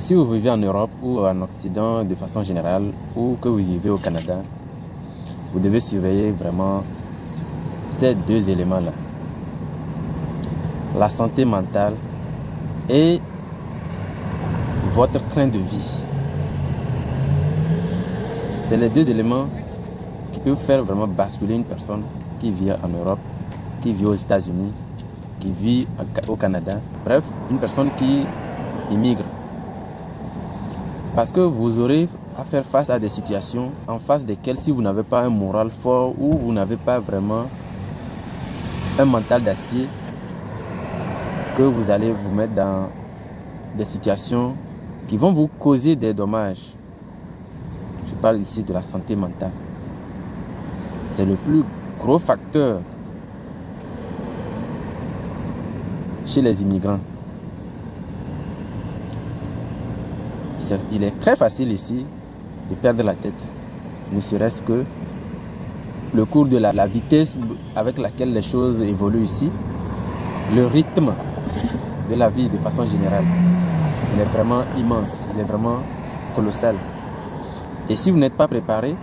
Si vous vivez en Europe ou en Occident de façon générale, ou que vous vivez au Canada, vous devez surveiller vraiment ces deux éléments-là. La santé mentale et votre train de vie. C'est les deux éléments qui peuvent faire vraiment basculer une personne qui vit en Europe, qui vit aux États-Unis, qui vit au Canada. Bref, une personne qui immigre. Parce que vous aurez à faire face à des situations en face desquelles, si vous n'avez pas un moral fort ou vous n'avez pas vraiment un mental d'acier, que vous allez vous mettre dans des situations qui vont vous causer des dommages. Je parle ici de la santé mentale. C'est le plus gros facteur chez les immigrants. Il est très facile ici de perdre la tête, ne serait-ce que le cours de la vitesse avec laquelle les choses évoluent ici, le rythme de la vie de façon générale, il est vraiment immense, il est vraiment colossal. Et si vous n'êtes pas préparé,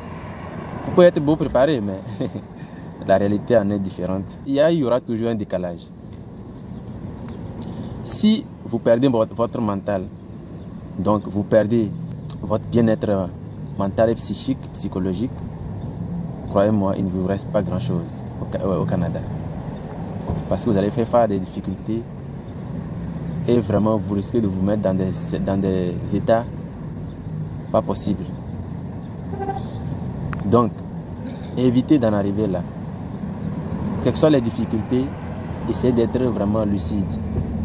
vous pouvez être beau préparé, mais la réalité en est différente. Il y aura toujours un décalage. Si vous perdez votre mental, donc vous perdez votre bien-être mental et psychique, psychologique, croyez-moi, il ne vous reste pas grand-chose au Canada. Parce que vous allez faire face à des difficultés et vraiment vous risquez de vous mettre dans des états pas possibles. Donc, évitez d'en arriver là. Quelles que soient les difficultés, essayez d'être vraiment lucide,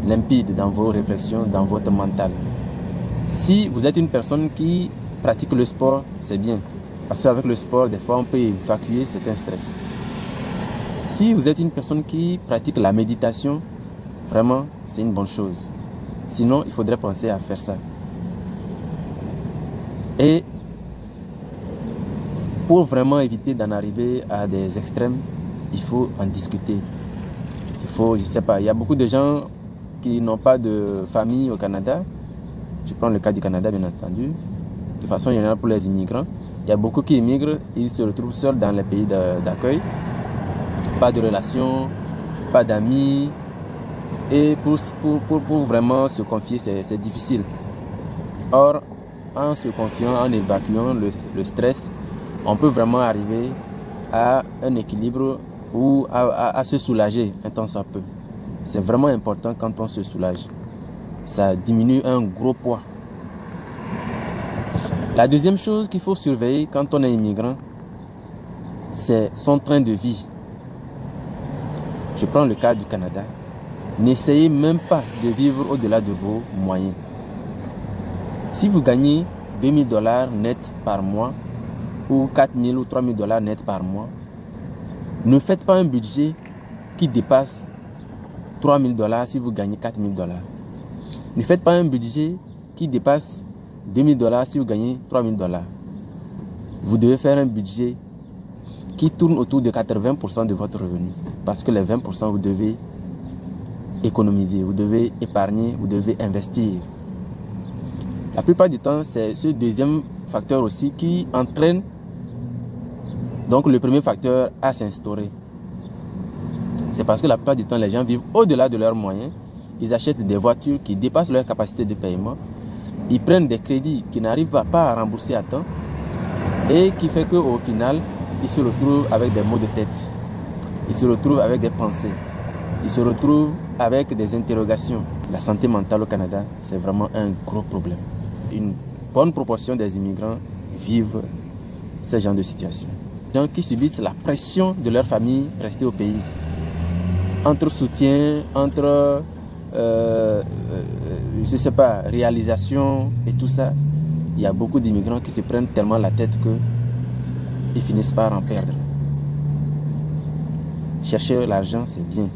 limpide dans vos réflexions, dans votre mental. Si vous êtes une personne qui pratique le sport, c'est bien. Parce qu'avec le sport, des fois, on peut évacuer certains stress. Si vous êtes une personne qui pratique la méditation, vraiment, c'est une bonne chose. Sinon, il faudrait penser à faire ça. Et pour vraiment éviter d'en arriver à des extrêmes, il faut en discuter. Il faut, je sais pas, il y a beaucoup de gens qui n'ont pas de famille au Canada. Je prends le cas du Canada, bien entendu. De façon générale, pour les immigrants, il y a beaucoup qui immigrent, ils se retrouvent seuls dans les pays d'accueil. Pas de relations, pas d'amis. Et pour vraiment se confier, c'est difficile. Or, en se confiant, en évacuant le stress, on peut vraiment arriver à un équilibre ou à se soulager un temps soit peu. C'est vraiment important quand on se soulage. Ça diminue un gros poids. La deuxième chose qu'il faut surveiller quand on est immigrant, c'est son train de vie. Je prends le cas du Canada. N'essayez même pas de vivre au-delà de vos moyens. Si vous gagnez 2000 $ net par mois, ou 4000 ou 3000 $ net par mois, ne faites pas un budget qui dépasse 3000 $ si vous gagnez 4000 $. Ne faites pas un budget qui dépasse 2000 $ si vous gagnez 3000 $. Vous devez faire un budget qui tourne autour de 80% de votre revenu. Parce que les 20%, vous devez économiser, vous devez épargner, vous devez investir. La plupart du temps, c'est ce deuxième facteur aussi qui entraîne donc le premier facteur à s'instaurer. C'est parce que la plupart du temps, les gens vivent au-delà de leurs moyens. Ils achètent des voitures qui dépassent leur capacité de paiement. Ils prennent des crédits qui n'arrivent pas à rembourser à temps. Et qui fait qu'au final, ils se retrouvent avec des maux de tête. Ils se retrouvent avec des pensées. Ils se retrouvent avec des interrogations. La santé mentale au Canada, c'est vraiment un gros problème. Une bonne proportion des immigrants vivent ce genre de situation. Des gens qui subissent la pression de leur famille rester au pays. Entre soutien, entre je ne sais pas, réalisation et tout ça, il y a beaucoup d'immigrants qui se prennent tellement la tête qu'ils finissent par en perdre. Chercher l'argent, c'est bien,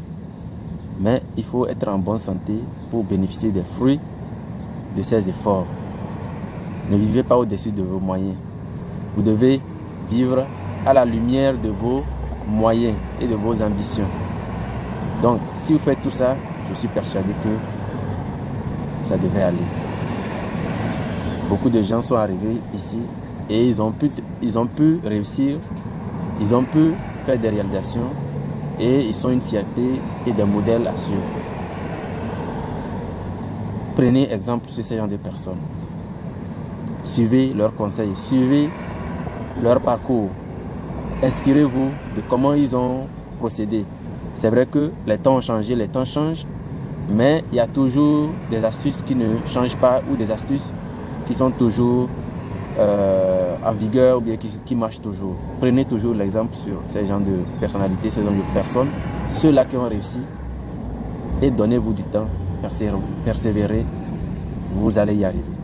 mais il faut être en bonne santé pour bénéficier des fruits de ces efforts. Ne vivez pas au-dessus de vos moyens. Vous devez vivre à la lumière de vos moyens et de vos ambitions. Donc, si vous faites tout ça, je suis persuadé que ça devrait aller. Beaucoup de gens sont arrivés ici et ils ont pu réussir, ils ont pu faire des réalisations et ils sont une fierté et des modèles à suivre. Prenez exemple sur ces genre de personnes. Suivez leurs conseils, suivez leur parcours. Inspirez-vous de comment ils ont procédé. C'est vrai que les temps ont changé, les temps changent, mais il y a toujours des astuces qui ne changent pas ou des astuces qui sont toujours en vigueur ou bien qui marchent toujours. Prenez toujours l'exemple sur ces gens de personnalités, ces gens de personnes, ceux-là qui ont réussi, et donnez-vous du temps, persévérez, vous allez y arriver.